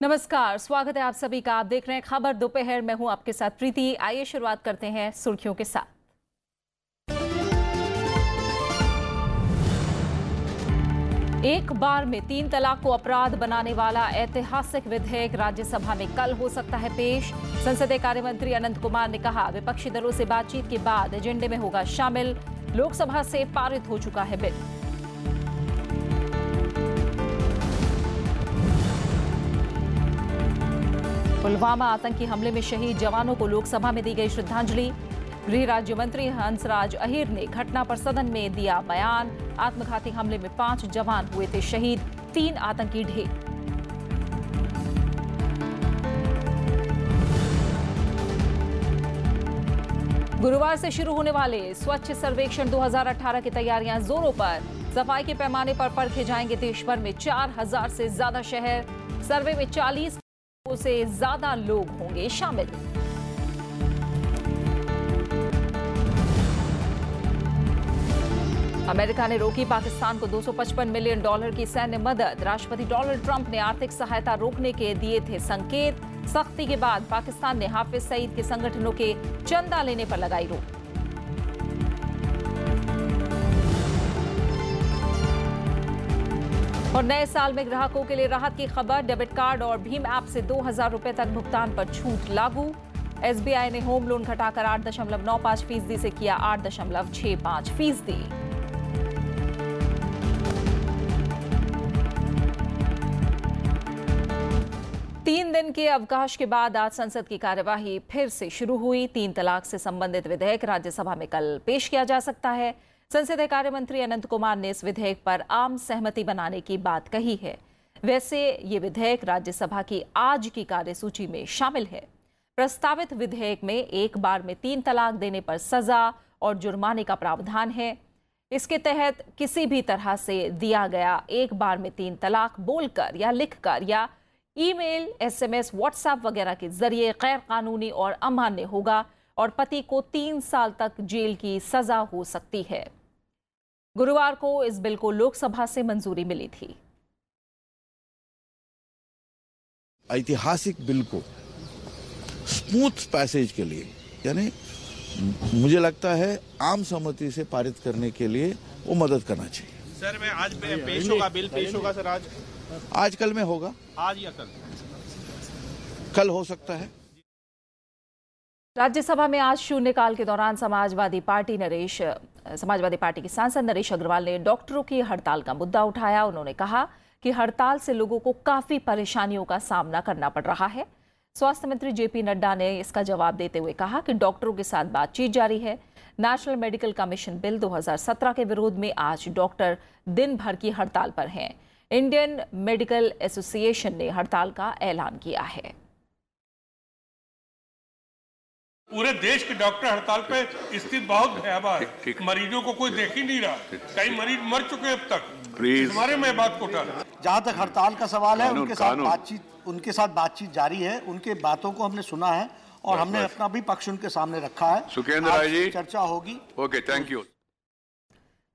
नमस्कार, स्वागत है आप सभी का। आप देख रहे हैं खबर दोपहर। मैं हूं आपके साथ प्रीति। आइए शुरुआत करते हैं सुर्खियों के साथ। एक बार में 3 तलाक को अपराध बनाने वाला ऐतिहासिक विधेयक राज्यसभा में कल हो सकता है पेश। संसदीय कार्य मंत्री अनंत कुमार ने कहा, विपक्षी दलों से बातचीत के बाद एजेंडे में होगा शामिल। लोकसभा से पारित हो चुका है बिल। पुलवामा आतंकी हमले में शहीद जवानों को लोकसभा में दी गई श्रद्धांजलि। गृह राज्य मंत्री हंसराज अहीर ने घटना पर सदन में दिया बयान। आत्मघाती हमले में 5 जवान हुए थे शहीद, 3 आतंकी ढेर। गुरुवार से शुरू होने वाले स्वच्छ सर्वेक्षण 2018 की तैयारियां जोरों पर। सफाई के पैमाने पर परखे जाएंगे देश भर में 4000 से ज्यादा शहर। सर्वे में 40 से ज्यादा लोग होंगे शामिल। अमेरिका ने रोकी पाकिस्तान को $255 मिलियन की सैन्य मदद। राष्ट्रपति डोनाल्ड ट्रंप ने आर्थिक सहायता रोकने के दिए थे संकेत। सख्ती के बाद पाकिस्तान ने हाफिज सईद के संगठनों के चंदा लेने पर लगाई रोक। और नए साल में ग्राहकों के लिए राहत की खबर। डेबिट कार्ड और भीम ऐप से 2000 रुपए तक भुगतान पर छूट लागू। एसबीआई ने होम लोन घटाकर 8.95% से किया 8.65%। 3 दिन के अवकाश के बाद आज संसद की कार्यवाही फिर से शुरू हुई। 3 तलाक से संबंधित विधेयक राज्यसभा में कल पेश किया जा सकता है। संसदीय कार्य मंत्री अनंत कुमार ने इस विधेयक पर आम सहमति बनाने की बात कही है। वैसे ये विधेयक राज्यसभा की आज की कार्यसूची में शामिल है। प्रस्तावित विधेयक में एक बार में 3 तलाक देने पर सजा और जुर्माने का प्रावधान है। इसके तहत किसी भी तरह से दिया गया एक बार में 3 तलाक बोलकर या लिखकर या ईमेल, एसएमएस, व्हाट्सएप वगैरह के जरिए गैर कानूनी और अमान्य होगा और पति को 3 साल तक जेल की सजा हो सकती है। गुरुवार को इस बिल को लोकसभा से मंजूरी मिली थी। ऐतिहासिक बिल को स्मूथ पैसेज के लिए, यानी मुझे लगता है आम सहमति से पारित करने के लिए वो मदद करना चाहिए। सर, मैं आज पेश होगा, बिल पेश होगा सर आज कल में होगा। आज या कल हो सकता है। राज्यसभा में आज शून्यकाल के दौरान समाजवादी पार्टी के सांसद नरेश अग्रवाल ने डॉक्टरों की हड़ताल का मुद्दा उठाया। उन्होंने कहा कि हड़ताल से लोगों को काफी परेशानियों का सामना करना पड़ रहा है। स्वास्थ्य मंत्री जेपी नड्डा ने इसका जवाब देते हुए कहा कि डॉक्टरों के साथ बातचीत जारी है। नेशनल मेडिकल कमीशन बिल 2017 के विरोध में आज डॉक्टर दिन भर की हड़ताल पर हैं। इंडियन मेडिकल एसोसिएशन ने हड़ताल का ऐलान किया है। पूरे देश के डॉक्टर हड़ताल पे स्थिति बहुत भयावह है। मरीजों को कोई देख ही नहीं रहा। कई मरीज मर चुके हैं अब तक। इस बारे में बात को उठा। जहाँ तक हड़ताल का सवाल है, उनके साथ बातचीत जारी है। उनके बातों को हमने सुना है और हमने अपना भी पक्ष उनके सामने रखा है। सुखेंद्र राय जी, चर्चा होगी। Okay, thank you.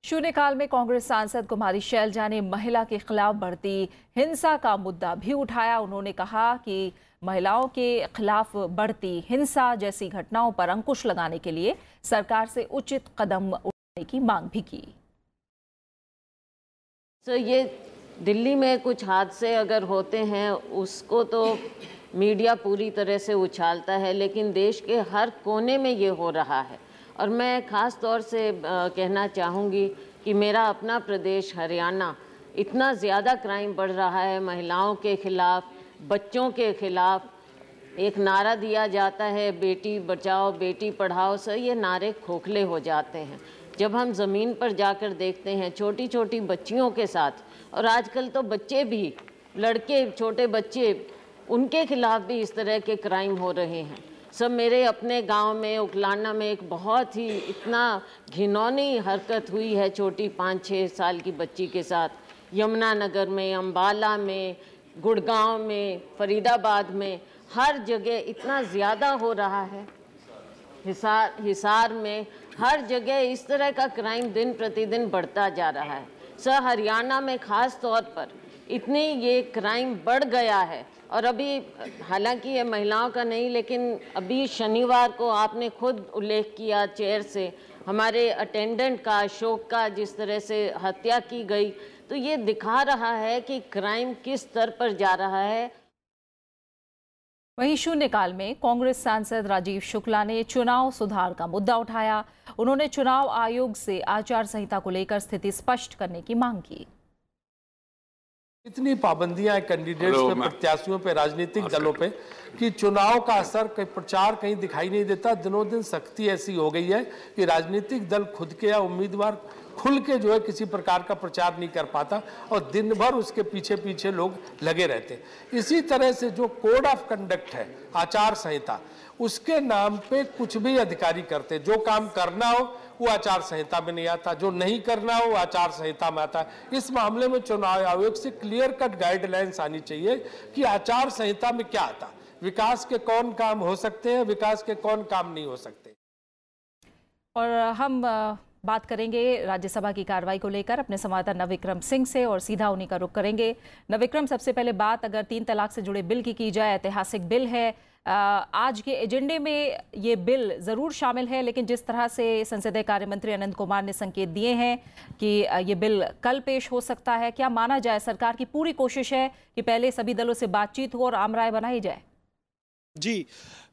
शून्यकाल में कांग्रेस सांसद कुमारी शैलजा ने महिला के खिलाफ बढ़ती हिंसा का मुद्दा भी उठाया। उन्होंने कहा कि महिलाओं के खिलाफ बढ़ती हिंसा जैसी घटनाओं पर अंकुश लगाने के लिए सरकार से उचित कदम उठाने की मांग भी की। तो ये दिल्ली में कुछ हादसे अगर होते हैं उसको तो मीडिया पूरी तरह से उछालता है, लेकिन देश के हर कोने में ये हो रहा है। और मैं ख़ास तौर से कहना चाहूँगी कि मेरा अपना प्रदेश हरियाणा, इतना ज़्यादा क्राइम बढ़ रहा है महिलाओं के खिलाफ, बच्चों के खिलाफ। एक नारा दिया जाता है बेटी बचाओ बेटी पढ़ाओ, सर ये नारे खोखले हो जाते हैं जब हम ज़मीन पर जाकर देखते हैं छोटी छोटी बच्चियों के साथ। और आजकल तो बच्चे भी, लड़के, छोटे बच्चे, उनके खिलाफ भी इस तरह के क्राइम हो रहे हैं। सब मेरे अपने गांव में उकलाना में एक बहुत ही इतना घिनौनी हरकत हुई है छोटी 5-6 साल की बच्ची के साथ। यमुनानगर में, अम्बाला में, गुड़गांव में, फरीदाबाद में, हर जगह इतना ज़्यादा हो रहा है। हिसार में, हर जगह इस तरह का क्राइम दिन प्रतिदिन बढ़ता जा रहा है। सर हरियाणा में ख़ास तौर पर इतनी ये क्राइम बढ़ गया है। और अभी हालांकि ये महिलाओं का नहीं, लेकिन अभी शनिवार को आपने खुद उल्लेख किया चेयर से, हमारे अटेंडेंट का, अशोक का जिस तरह से हत्या की गई, तो ये दिखा रहा है कि क्राइम किस स्तर पर जा रहा है। वहीं शून्यकाल में कांग्रेस सांसद राजीव शुक्ला ने चुनाव सुधार का मुद्दा उठाया। उन्होंने चुनाव आयोग से आचार संहिता को लेकर स्थिति स्पष्ट करने की मांग की। इतनी पाबंदियां हैं कैंडिडेट्स पे, प्रत्याशियों पे, राजनीतिक दलों पे कि चुनाव का असर, प्रचार कहीं दिखाई नहीं देता। दिनों दिन सख्ती ऐसी हो गई है कि राजनीतिक दल खुद के या उम्मीदवार खुल के जो है किसी प्रकार का प्रचार नहीं कर पाता और दिन भर उसके पीछे पीछे लोग लगे रहते हैं। इसी तरह से जो कोड ऑफ कंडक्ट है, आचार संहिता, उसके नाम पे कुछ भी अधिकारी करते, जो काम करना हो वो आचार संहिता में नहीं आता, जो नहीं करना हो वो आचार संहिता में आता है। इस मामले में चुनाव आयोग से क्लियर कट गाइडलाइंस आनी चाहिए कि आचार संहिता में क्या आता, विकास के कौन काम हो सकते हैं, विकास के कौन काम नहीं हो सकते। और हम बात करेंगे राज्यसभा की कार्रवाई को लेकर अपने संवाददाता नवविक्रम सिंह से, और सीधा उन्हीं का रुख करेंगे। नवविक्रम, सबसे पहले बात अगर 3 तलाक से जुड़े बिल की जाए, ऐतिहासिक बिल है, आज के एजेंडे में ये बिल जरूर शामिल है, लेकिन जिस तरह से संसदीय कार्य मंत्री अनंत कुमार ने संकेत दिए हैं कि ये बिल कल पेश हो सकता है, क्या माना जाए सरकार की पूरी कोशिश है कि पहले सभी दलों से बातचीत हो और आम राय बनाई जाए? जी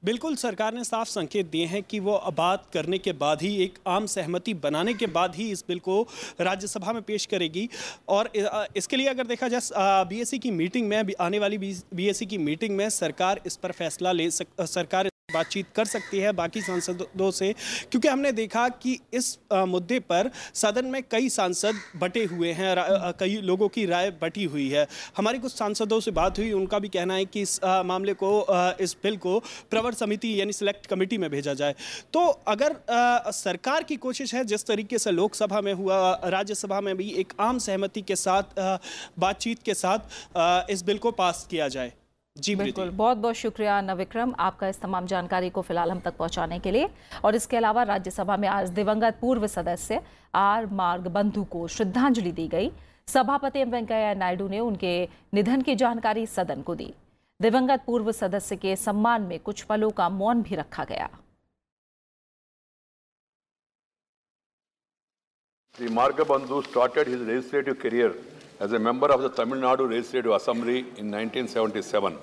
बिल्कुल, सरकार ने साफ संकेत दिए हैं कि वो बात करने के बाद ही, एक आम सहमति बनाने के बाद ही इस बिल को राज्यसभा में पेश करेगी। और इसके लिए अगर देखा जाए बीएससी की मीटिंग में, आने वाली बीएससी की मीटिंग में सरकार इस पर फैसला सरकार बातचीत कर सकती है बाकी सांसदों से, क्योंकि हमने देखा कि इस मुद्दे पर सदन में कई सांसद बटे हुए हैं, कई लोगों की राय बटी हुई है। हमारी कुछ सांसदों से बात हुई, उनका भी कहना है कि इस मामले को, इस बिल को प्रवर समिति यानी सिलेक्ट कमेटी में भेजा जाए। तो अगर सरकार की कोशिश है, जिस तरीके से लोकसभा में हुआ, राज्यसभा में भी एक आम सहमति के साथ, बातचीत के साथ इस बिल को पास किया जाए। जी बिल्कुल, बहुत बहुत शुक्रिया नवविक्रम आपका इस तमाम जानकारी को फिलहाल हम तक पहुंचाने के लिए। और इसके अलावा राज्यसभा में आज दिवंगत पूर्व सदस्य आर मार्गबंधु को श्रद्धांजलि दी गई। सभापति एम वेंकैया नायडू ने उनके निधन की जानकारी सदन को दी। दिवंगत पूर्व सदस्य के सम्मान में कुछ पलों का मौन भी रखा गया। Sri Margabandhu started his legislative career as a member of the Tamil Nadu Legislative Assembly in 1977.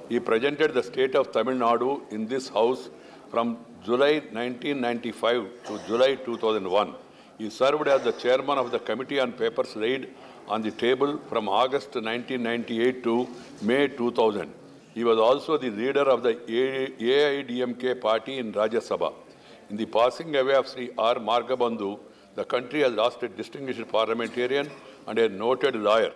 He presented the state of Tamil Nadu in this house from July 1995 to July 2001. He served as the chairman of the Committee on Papers laid on the table from August 1998 to May 2000. He was also the leader of the AIDMK party in Rajya Sabha. In the passing away of Sri R. Margabandhu, the country has lost a distinguished parliamentarian and a noted lawyer.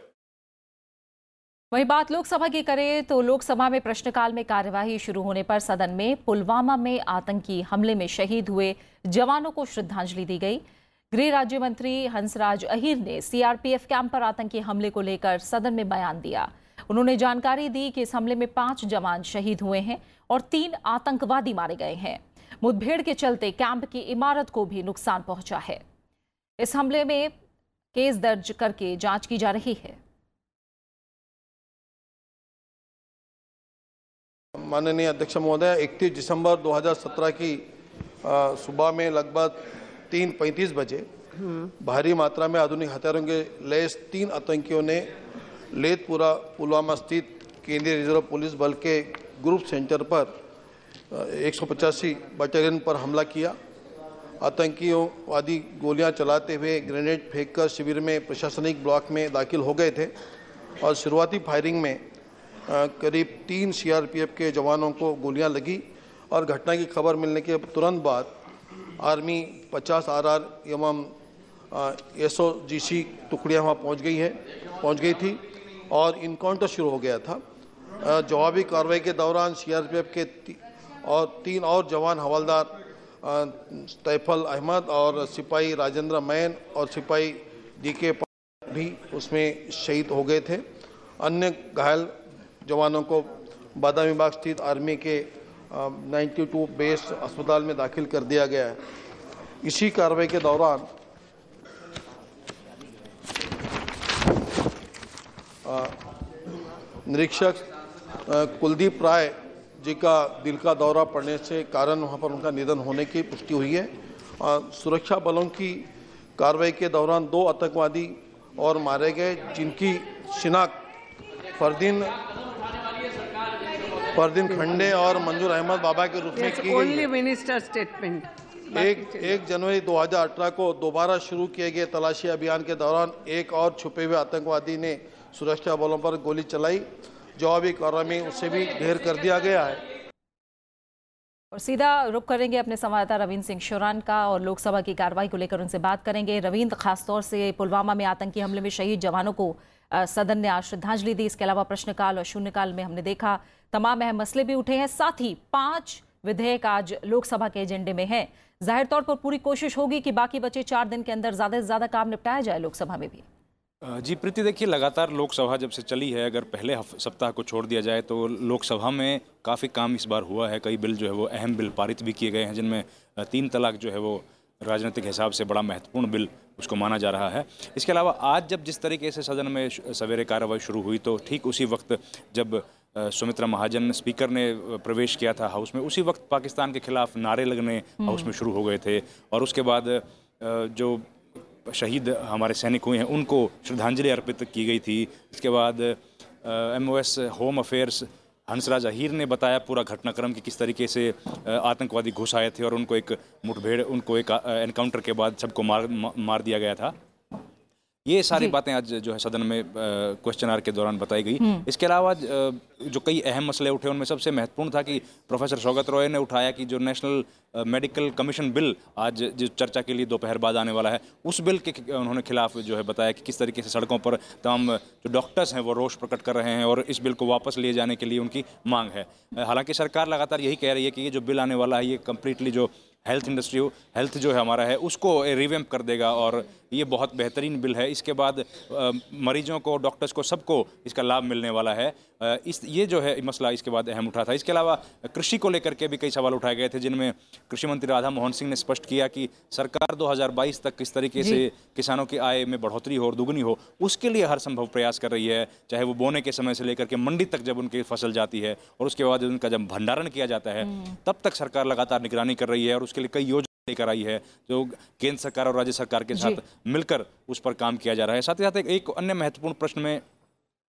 वही बात लोकसभा की करें तो लोकसभा में प्रश्नकाल में कार्यवाही शुरू होने पर सदन में पुलवामा में आतंकी हमले में शहीद हुए जवानों को श्रद्धांजलि दी गई। गृह राज्य मंत्री हंसराज अहीर ने सीआरपीएफ कैंप पर आतंकी हमले को लेकर सदन में बयान दिया। उन्होंने जानकारी दी कि इस हमले में 5 जवान शहीद हुए हैं और 3 आतंकवादी मारे गए हैं। मुठभेड़ के चलते कैंप की इमारत को भी नुकसान पहुंचा है। इस हमले में केस दर्ज करके जांच की जा रही है। माननीय अध्यक्ष महोदय, 31 दिसंबर 2017 की सुबह में लगभग 3:35 बजे भारी मात्रा में आधुनिक हथियारों के लैस 3 आतंकियों ने लेथपुरा पुलवामा स्थित केंद्रीय रिजर्व पुलिस बल के ग्रुप सेंटर पर 185 बटालियन पर हमला किया। आतंकीवादी गोलियां चलाते हुए ग्रेनेड फेंककर शिविर में प्रशासनिक ब्लॉक में दाखिल हो गए थे और शुरुआती फायरिंग में करीब 3 सीआरपीएफ के जवानों को गोलियां लगी और घटना की खबर मिलने के तुरंत बाद आर्मी 50 RR एवं SOGC टुकड़ियां वहां पहुंच गई थी और इनकाउंटर शुरू हो गया था। जवाबी कार्रवाई के दौरान सीआरपीएफ के 3 और जवान हवलदार तैफल अहमद और सिपाही राजेंद्र मैन और सिपाही DK भी उसमें शहीद हो गए थे। अन्य घायल जवानों को बादामी बाग स्थित आर्मी के 92 बेस अस्पताल में दाखिल कर दिया गया है। इसी कार्रवाई के दौरान निरीक्षक कुलदीप राय जी का दिल का दौरा पड़ने से कारण वहां पर उनका निधन होने की पुष्टि हुई है। सुरक्षा बलों की कार्रवाई के दौरान 2 आतंकवादी और मारे गए, जिनकी शिनाख्त फरदीन खंडे और मंजूर अहमद बाबा के रूप में की गई। मिनिस्टर स्टेटमेंट 1 जनवरी 2018 को दोबारा शुरू किए गए तलाशी अभियान के दौरान एक और छुपे हुए आतंकवादी ने सुरक्षा बलों पर गोली चलाई। जवाबी कार्रवाई में उसे भी ढेर कर दिया गया है। और सीधा रुख करेंगे अपने संवाददाता रविंद्र सिंह शोरान का और लोकसभा की कार्रवाई को लेकर उनसे बात करेंगे। रविंद्र, खासतौर से पुलवामा में आतंकी हमले में शहीद जवानों को सदन ने आज श्रद्धांजलि दी। इसके अलावा प्रश्नकाल और शून्यकाल में हमने देखा तमाम अहम मसले भी उठे हैं। साथ ही 5 विधेयक आज लोकसभा के एजेंडे में हैं। जाहिर तौर पर पूरी कोशिश होगी कि बाकी बचे 4 दिन के अंदर ज्यादा से ज्यादा काम निपटाया जाए लोकसभा में भी। जी प्रीति, देखिए लगातार लोकसभा जब से चली है, अगर पहले सप्ताह को छोड़ दिया जाए तो लोकसभा में काफ़ी काम इस बार हुआ है। कई बिल जो है वो अहम बिल पारित भी किए गए हैं, जिनमें 3 तलाक जो है वो राजनीतिक हिसाब से बड़ा महत्वपूर्ण बिल उसको माना जा रहा है। इसके अलावा आज जब जिस तरीके से सदन में सवेरे कार्रवाई शुरू हुई, तो ठीक उसी वक्त जब सुमित्रा महाजन स्पीकर ने प्रवेश किया था हाउस में, उसी वक्त पाकिस्तान के खिलाफ नारे लगने हाउस में शुरू हो गए थे। और उसके बाद जो शहीद हमारे सैनिक हुए हैं उनको श्रद्धांजलि अर्पित की गई थी। इसके बाद MOS home affairs Hansraj Ahir ने बताया पूरा घटनाक्रम कि किस तरीके से आतंकवादी घुस आए थे और उनको एक एनकाउंटर के बाद सबको मार दिया गया था। ये सारी बातें आज जो है सदन में क्वेश्चन आवर के दौरान बताई गई। इसके अलावा जो कई अहम मसले उठे उनमें सबसे महत्वपूर्ण था कि प्रोफेसर शौकत रॉय ने उठाया कि जो नेशनल मेडिकल कमीशन बिल आज जो चर्चा के लिए दोपहर बाद आने वाला है, उस बिल के उन्होंने खिलाफ जो है बताया कि किस तरीके से सड़कों पर तमाम जो डॉक्टर्स हैं वो रोष प्रकट कर रहे हैं और इस बिल को वापस लिए जाने के लिए उनकी मांग है। हालांकि सरकार लगातार यही कह रही है कि ये जो बिल आने वाला है ये कम्प्लीटली जो हेल्थ जो है हमारा है उसको रिवैम्प कर देगा और ये बहुत बेहतरीन बिल है। इसके बाद मरीजों को, डॉक्टर्स को, सबको इसका लाभ मिलने वाला है। ये जो है मसला इसके बाद अहम उठा था। इसके अलावा कृषि को लेकर के भी कई सवाल उठाए गए थे, जिनमें कृषि मंत्री राधा मोहन सिंह ने स्पष्ट किया कि सरकार 2022 तक किस तरीके से किसानों की आय में बढ़ोतरी हो और दुगनी हो, उसके लिए हर संभव प्रयास कर रही है। चाहे वो बोने के समय से लेकर के मंडी तक जब उनकी फसल जाती है और उसके बाद उनका जब भंडारण किया जाता है, तब तक सरकार लगातार निगरानी कर रही है और उसके लिए कई योजना लेकर आई है जो केंद्र सरकार और राज्य सरकार के साथ मिलकर उस पर काम किया जा रहा है। साथ ही साथ एक अन्य महत्वपूर्ण प्रश्न में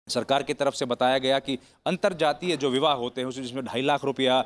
सरकार की तरफ से बताया गया कि अंतरजातीय जो विवाह होते हैं उसमें 2.5 लाख रुपया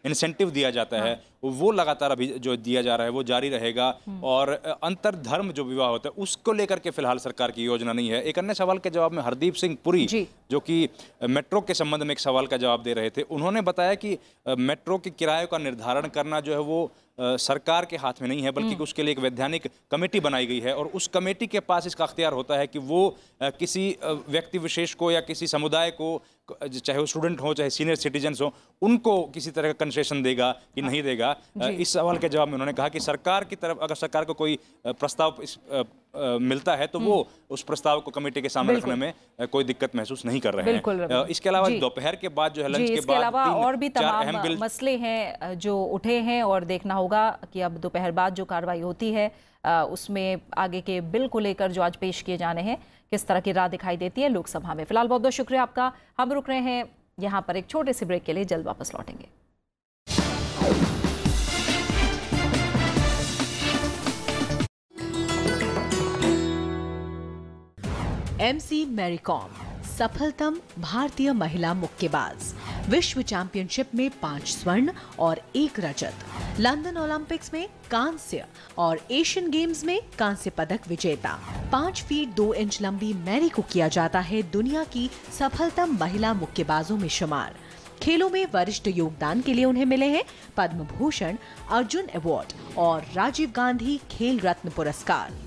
इंसेंटिव दिया जाता है, वो लगातार अभी जो दिया जा रहा है वो जारी रहेगा। और अंतर धर्म जो विवाह होता है उसको लेकर के फिलहाल सरकार की योजना नहीं है। एक अन्य सवाल के जवाब में हरदीप सिंह पुरी जो कि मेट्रो के संबंध में एक सवाल का जवाब दे रहे थे, उन्होंने बताया कि मेट्रो के किराए का निर्धारण करना जो है वो सरकार के हाथ में नहीं है, बल्कि उसके लिए एक वैधानिक कमेटी बनाई गई है और उस कमेटी के पास इसका अख्तियार होता है कि वो किसी व्यक्ति विशेष को या किसी समुदाय को, चाहे वो स्टूडेंट हो चाहे सीनियर सिटीजन्स हो, उनको किसी तरह का कंसेशन देगा कि नहीं देगा। इस सवाल के जवाब में उन्होंने कहा कि सरकार की तरफ अगर सरकार को कोई प्रस्ताव मिलता है तो वो उस प्रस्ताव को कमेटी के सामने रखने में कोई दिक्कत महसूस नहीं कर रहे हैं। इसके अलावा दोपहर के बाद जो है लंच के बाद अलावा और भी तमाम मसले हैं जो उठे हैं और देखना होगा कि अब दोपहर बाद जो कार्रवाई होती है उसमें आगे के बिल को लेकर जो आज पेश किए जाने हैं किस तरह की राह दिखाई देती है लोकसभा में। फिलहाल बहुत बहुत शुक्रिया आपका। हम रुक रहे हैं यहाँ पर एक छोटे से ब्रेक के लिए, जल्द वापस लौटेंगे। MC मैरी कॉम सफलतम भारतीय महिला मुक्केबाज, विश्व चैंपियनशिप में 5 स्वर्ण और 1 रजत, लंदन ओलंपिक्स में कांस्य और एशियन गेम्स में कांस्य पदक विजेता। 5 फीट 2 इंच लंबी मैरी को किया जाता है दुनिया की सफलतम महिला मुक्केबाजों में शुमार। खेलों में वरिष्ठ योगदान के लिए उन्हें मिले हैं पद्म भूषण, अर्जुन अवार्ड और राजीव गांधी खेल रत्न पुरस्कार।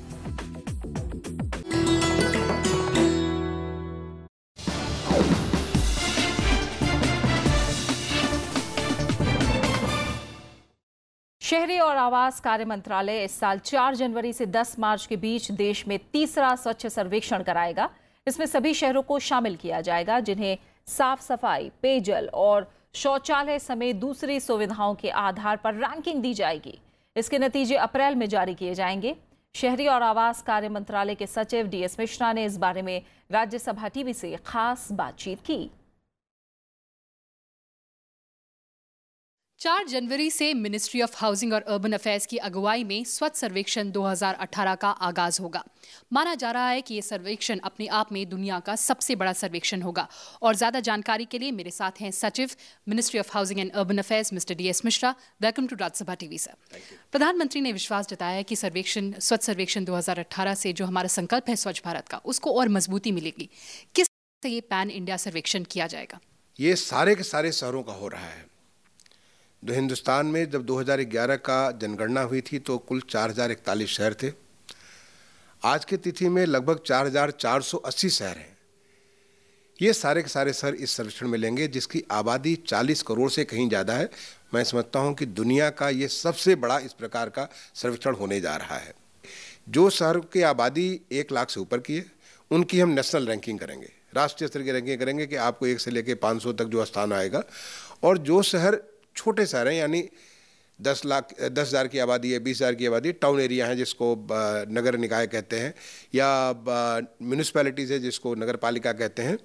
शहरी और आवास कार्य मंत्रालय इस साल 4 जनवरी से 10 मार्च के बीच देश में तीसरा स्वच्छ सर्वेक्षण कराएगा। इसमें सभी शहरों को शामिल किया जाएगा जिन्हें साफ सफाई, पेयजल और शौचालय समेत दूसरी सुविधाओं के आधार पर रैंकिंग दी जाएगी। इसके नतीजे अप्रैल में जारी किए जाएंगे। शहरी और आवास कार्य मंत्रालय के सचिव DS मिश्रा ने इस बारे में राज्यसभा टीवी से खास बातचीत की। 4 जनवरी से मिनिस्ट्री ऑफ हाउसिंग और अर्बन अफेयर्स की अगुवाई में स्वच्छ सर्वेक्षण 2018 का आगाज होगा। माना जा रहा है कि ये सर्वेक्षण अपने आप में दुनिया का सबसे बड़ा सर्वेक्षण होगा। और ज्यादा जानकारी के लिए मेरे साथ हैं सचिव ministry of housing and urban affairs mister DS Mishra. Welcome to Rajya Sabha TV sir. प्रधानमंत्री ने विश्वास जताया है कि स्वच्छ सर्वेक्षण 2018 से जो हमारा संकल्प है स्वच्छ भारत का, उसको और मजबूती मिलेगी। किस तरह से ये पैन इंडिया सर्वेक्षण किया जाएगा? ये सारे के सारे शहरों का हो रहा है। जो हिंदुस्तान में जब 2011 का जनगणना हुई थी तो कुल 4041 शहर थे। आज की तिथि में लगभग 4480 शहर हैं। ये सारे के सारे शहर इस सर्वेक्षण में लेंगे, जिसकी आबादी 40 करोड़ से कहीं ज़्यादा है। मैं समझता हूँ कि दुनिया का ये सबसे बड़ा इस प्रकार का सर्वेक्षण होने जा रहा है। जो शहर की आबादी 1 लाख से ऊपर की है, उनकी हम नेशनल रैंकिंग करेंगे, राष्ट्रीय स्तर की रैंकिंग करेंगे कि आपको 1 से लेकर 500 तक जो स्थान आएगा। और जो शहर छोटे शहर हैं, यानी 10,000 की आबादी है, 20,000 की आबादी, टाउन एरिया है जिसको नगर निकाय कहते हैं, या म्यूनिसिपैलिटीज़ है जिसको नगर पालिका कहते हैं,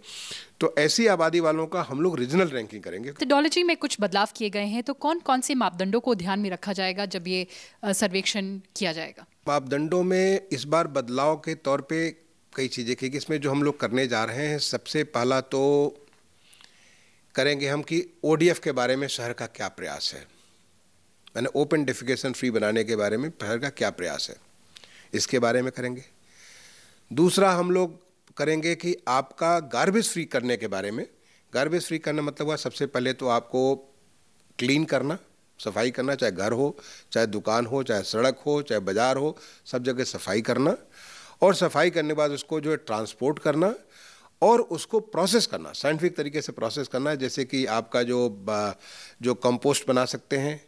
तो ऐसी आबादी वालों का हम लोग रीजनल रैंकिंग करेंगे। मेथोडोलॉजी में कुछ बदलाव किए गए हैं, तो कौन कौन से मापदंडों को ध्यान में रखा जाएगा जब ये सर्वेक्षण किया जाएगा? मापदंडों में इस बार बदलाव के तौर पर कई चीज़ें की। इसमें जो हम लोग करने जा रहे हैं, सबसे पहला तो करेंगे हम कि ODF के बारे में शहर का क्या प्रयास है, मैंने ओपन डेफिकेशन फ्री बनाने के बारे में शहर का क्या प्रयास है, इसके बारे में करेंगे। दूसरा हम लोग करेंगे कि आपका गार्बेज फ्री करने के बारे में। गार्बेज फ्री करना मतलब हुआ सबसे पहले तो आपको क्लीन करना, सफाई करना, चाहे घर हो, चाहे दुकान हो, चाहे सड़क हो, चाहे बाज़ार हो, सब जगह सफाई करना। और सफाई करने के बाद उसको जो है ट्रांसपोर्ट करना और उसको प्रोसेस करना, साइंटिफिक तरीके से प्रोसेस करना। जैसे कि आपका जो कंपोस्ट बना सकते हैं,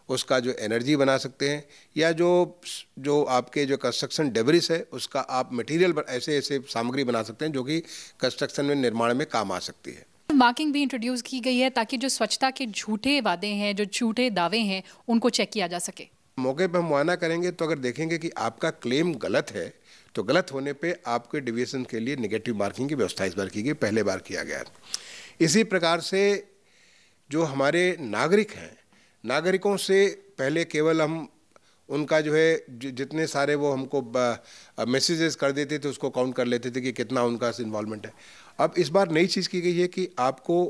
उसका जो एनर्जी बना सकते हैं, या जो आपके जो कंस्ट्रक्शन डेब्रिस है उसका आप मटेरियल ऐसे सामग्री बना सकते हैं जो कि कंस्ट्रक्शन में, निर्माण में काम आ सकती है। मार्किंग भी इंट्रोड्यूस की गई है ताकि जो स्वच्छता के झूठे वादे हैं, जो झूठे दावे हैं, उनको चेक किया जा सके। मौके पर हम मुआयना करेंगे तो अगर देखेंगे कि आपका क्लेम गलत है तो गलत होने पे आपके डिविएशन के लिए नेगेटिव मार्किंग की व्यवस्था इस बार की गई, पहले बार किया गया। इसी प्रकार से जो हमारे नागरिक हैं, नागरिकों से पहले केवल हम उनका जो है जितने सारे वो हमको मैसेजेस कर देते थे उसको काउंट कर लेते थे कि कितना उनका इन्वॉल्वमेंट है। अब इस बार नई चीज़ की गई है कि आपको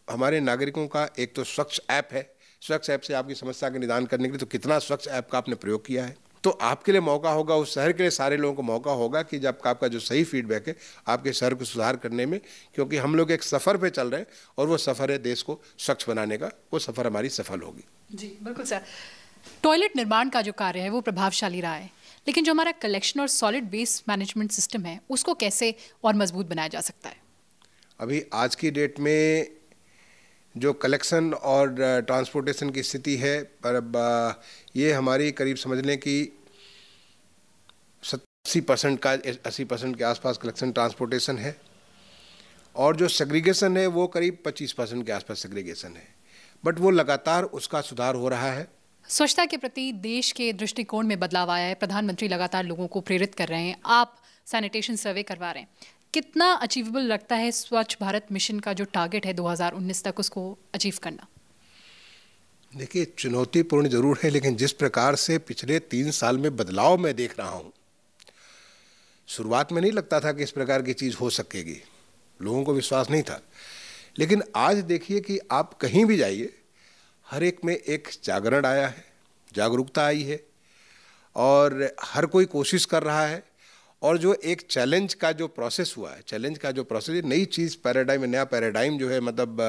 हमारे नागरिकों का एक तो स्वच्छ ऐप है, स्वच्छ ऐप से आपकी समस्या का निदान करने के लिए तो कितना स्वच्छ ऐप का आपने प्रयोग किया है, तो आपके लिए मौका होगा, उस शहर के लिए सारे लोगों को मौका होगा कि जब आपका जो सही फीडबैक है आपके शहर को सुधार करने में, क्योंकि हम लोग एक सफ़र पे चल रहे हैं और वो सफ़र है देश को स्वच्छ बनाने का, वो सफ़र हमारी सफल होगी। जी बिल्कुल सर। टॉयलेट निर्माण का जो कार्य है वो प्रभावशाली रहा है, लेकिन जो हमारा कलेक्शन और सॉलिड वेस्ट मैनेजमेंट सिस्टम है उसको कैसे और मजबूत बनाया जा सकता है? अभी आज की डेट में जो कलेक्शन और ट्रांसपोर्टेशन की स्थिति है, पर ये हमारी करीब समझ लें कि 80% के आसपास कलेक्शन ट्रांसपोर्टेशन है, और जो सेग्रीगेशन है वो करीब 25% के आसपास सेग्रीगेशन है, बट वो लगातार उसका सुधार हो रहा है। स्वच्छता के प्रति देश के दृष्टिकोण में बदलाव आया है, प्रधानमंत्री लगातार लोगों को प्रेरित कर रहे हैं, आप सैनिटेशन सर्वे करवा रहे हैं, कितना अचीवेबल लगता है स्वच्छ भारत मिशन का जो टारगेट है 2019 तक उसको अचीव करना? देखिए, चुनौतीपूर्ण जरूर है, लेकिन जिस प्रकार से पिछले 3 साल में बदलाव मैं देख रहा हूँ, शुरुआत में नहीं लगता था कि इस प्रकार की चीज़ हो सकेगी, लोगों को विश्वास नहीं था, लेकिन आज देखिए कि आप कहीं भी जाइए, हर एक में एक जागरण आया है, जागरूकता आई है, और हर कोई कोशिश कर रहा है। और जो एक चैलेंज का जो प्रोसेस हुआ है, चैलेंज का जो प्रोसेस, नई चीज़, पैराडाइम, नया पैराडाइम जो है मतलब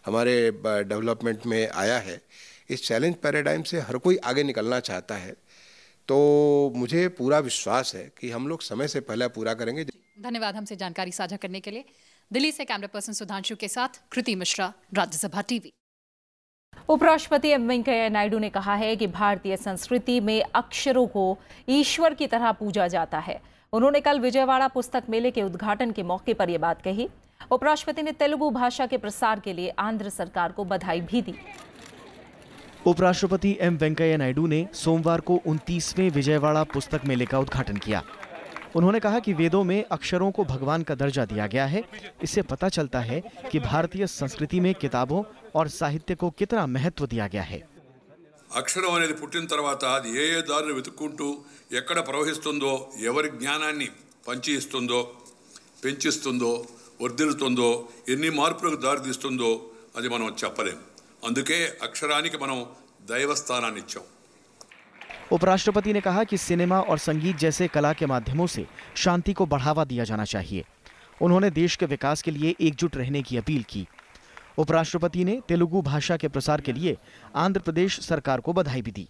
हमारे डेवलपमेंट में आया है, इस चैलेंज पैराडाइम से हर कोई आगे निकलना चाहता है, तो मुझे पूरा विश्वास है कि हम लोग समय से पहले पूरा करेंगे। धन्यवाद हमसे जानकारी साझा करने के लिए। दिल्ली से कैमरा पर्सन सुधांशु के साथ कृति मिश्रा, राज्यसभा टीवी। उपराष्ट्रपति एम वेंकैया नायडू ने कहा है कि भारतीय संस्कृति में अक्षरों को ईश्वर की तरह पूजा जाता है। उन्होंने कल विजयवाड़ा पुस्तक मेले के उद्घाटन के मौके पर यह बात कही। उपराष्ट्रपति ने तेलुगु भाषा के प्रसार के लिए आंध्र सरकार को बधाई भी दी। उपराष्ट्रपति एम वेंकैया नायडू ने सोमवार को 29वें विजयवाड़ा पुस्तक मेले का उद्घाटन किया। उन्होंने कहा कि वेदों में अक्षरों को भगवान का दर्जा दिया गया है। इससे पता चलता है कि भारतीय संस्कृति में किताबों और साहित्य को कितना महत्व दिया गया है। అక్షరం అనేది పుట్టిన తర్వాత అది ఏ దారిని వెతుక్కుంటూ ఎక్కడ ప్రవహిస్తుందో, ఎవరి జ్ఞానాన్ని పంచి ఇస్తుందో, పెంచిస్తుందో, వర్ధిల్లుతుందో, ఎన్ని మార్పులకు దారితీస్తుందో అది మనం చెప్పలేం. అందుకే అక్షరానికి మనం దైవస్థానాన్ని ఇచ్చాం. उपराष्ट्रपति ने कहा कि सिनेमा और संगीत जैसे कला के माध्यमों से शांति को बढ़ावा दिया जाना चाहिए। उन्होंने देश के विकास के लिए एकजुट रहने की अपील की। उपराष्ट्रपति ने तेलुगु भाषा के प्रसार के लिए आंध्र प्रदेश सरकार को बधाई भी दी।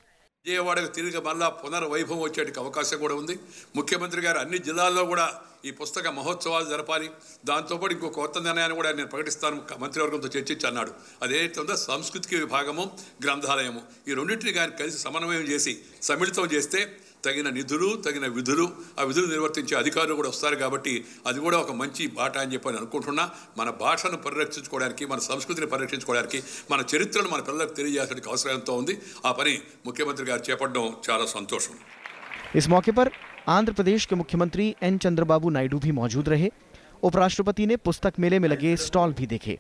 విజయవాడకు తిరిగి మళ్ళా పునర్వైభవం వచ్చేటికి అవకాశం కూడా ఉంది. ముఖ్యమంత్రి గారు అన్ని జిల్లాల్లో కూడా ఈ పుస్తక మహోత్సవాలు జరపాలి, దాంతోపాటు ఇంకో కొత్త నిర్ణయాన్ని కూడా నేను ప్రకటిస్తాను, మంత్రివర్గంతో చర్చించి అన్నాడు. అదేదైతే ఉందో సంస్కృతికి విభాగము, గ్రంథాలయము, ఈ రెండింటిని కానీ కలిసి సమన్వయం చేసి సమ్మిళితం చేస్తే తగిన నిధులు, తగిన విధులు, ఆ విధులు నిర్వర్తించే అధికారులు కూడా వస్తారు. కాబట్టి అది కూడా ఒక మంచి బాట అని చెప్పి అనుకుంటున్నా. మన భాషను పరిరక్షించుకోవడానికి, మన సంస్కృతిని పరిరక్షించుకోవడానికి, మన చరిత్రను మన పిల్లలకు తెలియజేయడానికి అవసరం ఎంతో ఉంది. ఆ పని ముఖ్యమంత్రి గారు చేపట్టడం చాలా సంతోషం. इस मौके पर आंध्र प्रदेश के मुख्यमंत्री एन चंद्रबाबू नायडू भी मौजूद रहे। उपराष्ट्रपति ने पुस्तक मेले में लगे स्टॉल भी देखे।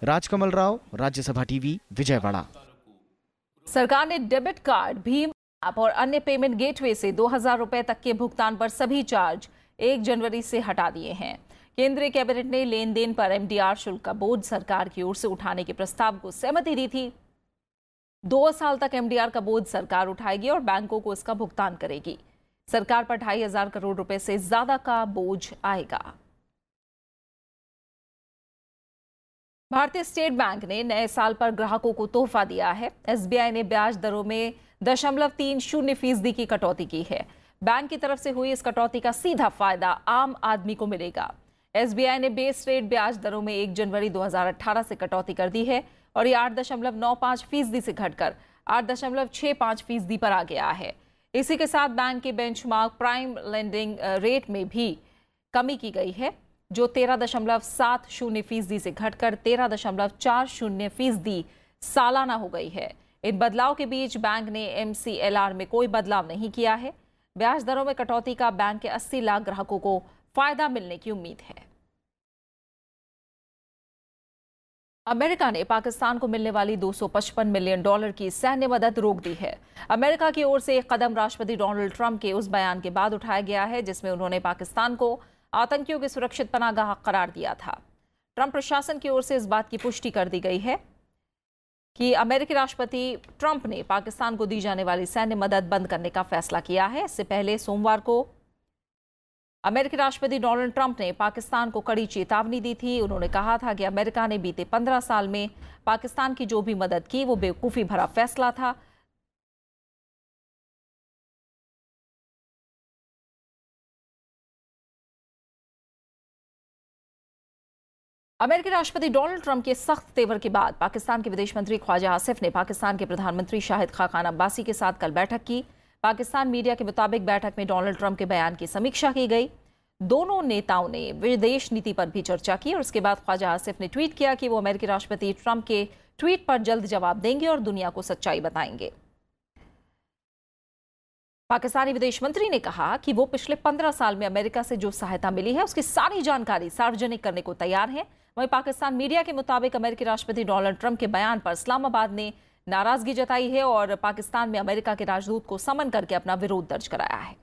राजकमल राव, राज्यसभा टीवी, विजयवाड़ा। सरकार ने डेबिट कार्ड, भीम ऐप और अन्य पेमेंट गेटवे से 2000 रुपए तक के भुगतान पर सभी चार्ज 1 जनवरी से हटा दिए हैं। केंद्रीय कैबिनेट ने लेन देन पर एमडीआर शुल्क का बोझ सरकार की ओर से उठाने के प्रस्ताव को सहमति दी थी। 2 साल तक एमडीआर का बोझ सरकार उठाएगी और बैंकों को इसका भुगतान करेगी। सरकार पर 2500 करोड़ रुपए से ज्यादा का बोझ आएगा। भारतीय स्टेट बैंक ने नए साल पर ग्राहकों को तोहफा दिया है। एसबीआई ने ब्याज दरों में 0.30% की कटौती की है। बैंक की तरफ से हुई इस कटौती का सीधा फायदा आम आदमी को मिलेगा। एसबीआई ने बेस रेट ब्याज दरों में 1 जनवरी 2018 से कटौती कर दी है और ये 8.95% से घटकर 8.65% पर आ गया है। इसी के साथ बैंक के बेंचमार्क प्राइम लेंडिंग रेट में भी कमी की गई है, जो 13.70% से घटकर 13.40% सालाना हो गई है। इन बदलाव के बीच बैंक ने MCLR में कोई बदलाव नहीं किया है। ब्याज दरों में कटौती का बैंक के 80 लाख ग्राहकों को फायदा मिलने की उम्मीद है। अमेरिका ने पाकिस्तान को मिलने वाली $255 मिलियन की सैन्य मदद रोक दी है। अमेरिका की ओर से एक कदम राष्ट्रपति डोनाल्ड ट्रंप के उस बयान के बाद उठाया गया है जिसमें उन्होंने पाकिस्तान को आतंकियों की सुरक्षित पनाहगाह करार दिया था। ट्रंप प्रशासन की ओर से इस बात की पुष्टि कर दी गई है कि अमेरिकी राष्ट्रपति ट्रंप ने पाकिस्तान को दी जाने वाली सैन्य मदद बंद करने का फैसला किया है। इससे पहले सोमवार को अमेरिकी राष्ट्रपति डोनाल्ड ट्रंप ने पाकिस्तान को कड़ी चेतावनी दी थी। उन्होंने कहा था कि अमेरिका ने बीते 15 साल में पाकिस्तान की जो भी मदद की वो बेवकूफ़ी भरा फैसला था। अमेरिकी राष्ट्रपति डोनाल्ड ट्रंप के सख्त तेवर के बाद पाकिस्तान के विदेश मंत्री ख्वाजा आसिफ ने पाकिस्तान के प्रधानमंत्री शाहिद खाकान अब्बासी के साथ कल बैठक की। पाकिस्तान मीडिया के मुताबिक बैठक में डोनाल्ड ट्रंप के बयान की समीक्षा की गई। दोनों नेताओं ने विदेश नीति पर भी चर्चा की और उसके बाद ख्वाजा आसिफ ने ट्वीट किया कि वो अमेरिकी राष्ट्रपति ट्रंप के ट्वीट पर जल्द जवाब देंगे और दुनिया को सच्चाई बताएंगे। पाकिस्तानी विदेश मंत्री ने कहा कि वो पिछले 15 साल में अमेरिका से जो सहायता मिली है उसकी सारी जानकारी सार्वजनिक करने को तैयार है। वहीं पाकिस्तान मीडिया के मुताबिक अमेरिकी राष्ट्रपति डोनाल्ड ट्रंप के बयान पर इस्लामाबाद ने नाराजगी जताई है और पाकिस्तान में अमेरिका के राजदूत को समन करके अपना विरोध दर्ज कराया है।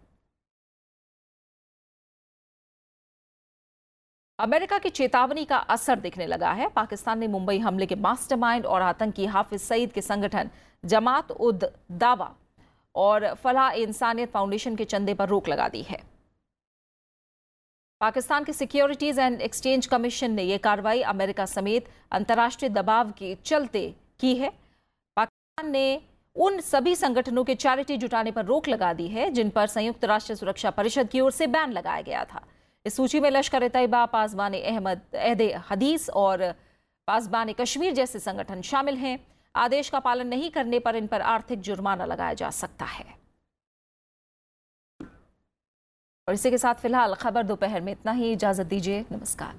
अमेरिका की चेतावनी का असर दिखने लगा है। पाकिस्तान ने मुंबई हमले के मास्टरमाइंड और आतंकी हाफिज सईद के संगठन जमात उद दावा और फलाह इंसानियत फाउंडेशन के चंदे पर रोक लगा दी है। पाकिस्तान के सिक्योरिटीज एंड एक्सचेंज कमीशन ने यह कार्रवाई अमेरिका समेत अंतर्राष्ट्रीय दबाव के चलते की है। पाकिस्तान ने उन सभी संगठनों के चैरिटी जुटाने पर रोक लगा दी है जिन पर संयुक्त राष्ट्र सुरक्षा परिषद की ओर से बैन लगाया गया था। इस सूची में लश्कर ए तैयबा, पासबान अहदे हदीस और पासबान कश्मीर जैसे संगठन शामिल हैं। आदेश का पालन नहीं करने पर इन पर आर्थिक जुर्माना लगाया जा सकता है। और इसी के साथ फिलहाल खबर दोपहर में इतना ही। इजाजत दीजिए। नमस्कार।